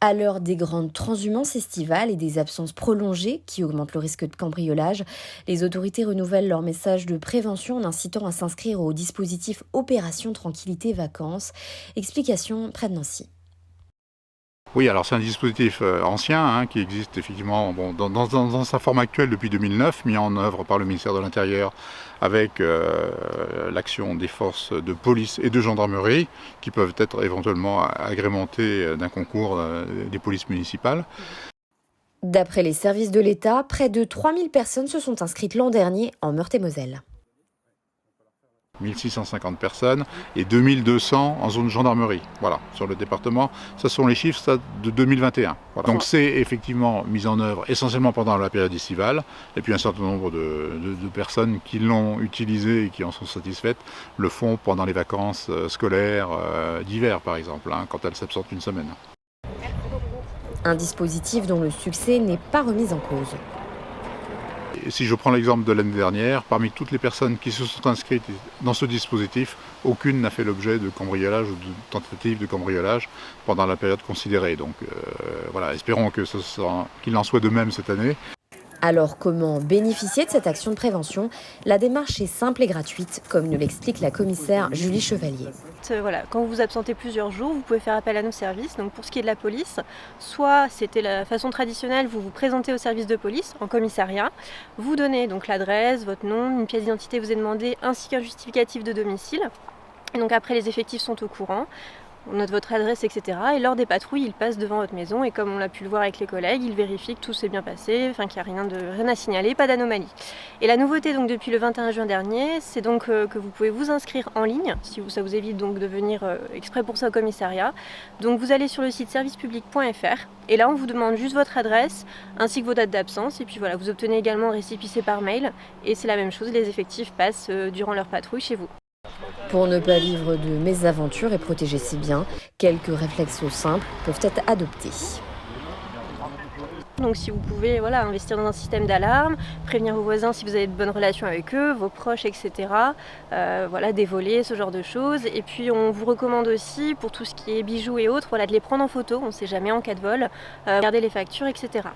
À l'heure des grandes transhumances estivales et des absences prolongées qui augmentent le risque de cambriolage, les autorités renouvellent leur message de prévention en incitant à s'inscrire au dispositif Opération Tranquillité Vacances. Explication près de Nancy. Oui, alors c'est un dispositif ancien qui existe effectivement dans sa forme actuelle depuis 2009, mis en œuvre par le ministère de l'Intérieur avec l'action des forces de police et de gendarmerie qui peuvent être éventuellement agrémentées d'un concours des polices municipales. D'après les services de l'État, près de 3000 personnes se sont inscrites l'an dernier en Meurthe-et-Moselle. 1650 personnes et 2200 en zone gendarmerie, voilà, sur le département. Ce sont les chiffres de 2021. Voilà. Donc c'est effectivement mis en œuvre essentiellement pendant la période estivale, et puis un certain nombre de personnes qui l'ont utilisé et qui en sont satisfaites le font pendant les vacances scolaires d'hiver par exemple, quand elles s'absentent une semaine. Un dispositif dont le succès n'est pas remis en cause. Et si je prends l'exemple de l'année dernière, parmi toutes les personnes qui se sont inscrites dans ce dispositif, aucune n'a fait l'objet de cambriolage ou de tentative de cambriolage pendant la période considérée. Donc voilà, espérons qu'il en soit de même cette année. Alors comment bénéficier de cette action de prévention? La démarche est simple et gratuite, comme nous l'explique la commissaire Julie Chevalier. Voilà, quand vous vous absentez plusieurs jours, vous pouvez faire appel à nos services. Donc pour ce qui est de la police, soit c'était la façon traditionnelle, vous vous présentez au service de police, en commissariat, vous donnez donc l'adresse, votre nom, une pièce d'identité vous est demandée, ainsi qu'un justificatif de domicile. Et donc après, les effectifs sont au courant. On note votre adresse, etc. Et lors des patrouilles, ils passent devant votre maison et comme on l'a pu le voir avec les collègues, ils vérifient que tout s'est bien passé, qu'il n'y a rien à signaler, pas d'anomalie. Et la nouveauté donc depuis le 21 juin dernier, c'est donc que vous pouvez vous inscrire en ligne, ça vous évite donc de venir exprès pour ça au commissariat. Donc vous allez sur le site servicepublic.fr et là on vous demande juste votre adresse ainsi que vos dates d'absence et puis voilà, vous obtenez également un récépissé par mail et c'est la même chose, les effectifs passent durant leur patrouille chez vous. Pour ne pas vivre de mésaventures et protéger ses biens, quelques réflexes simples peuvent être adoptés. Donc si vous pouvez investir dans un système d'alarme, prévenir vos voisins si vous avez de bonnes relations avec eux, vos proches, etc. Des volets, ce genre de choses. Et puis on vous recommande aussi, pour tout ce qui est bijoux et autres, de les prendre en photo, on ne sait jamais en cas de vol, regarder les factures, etc.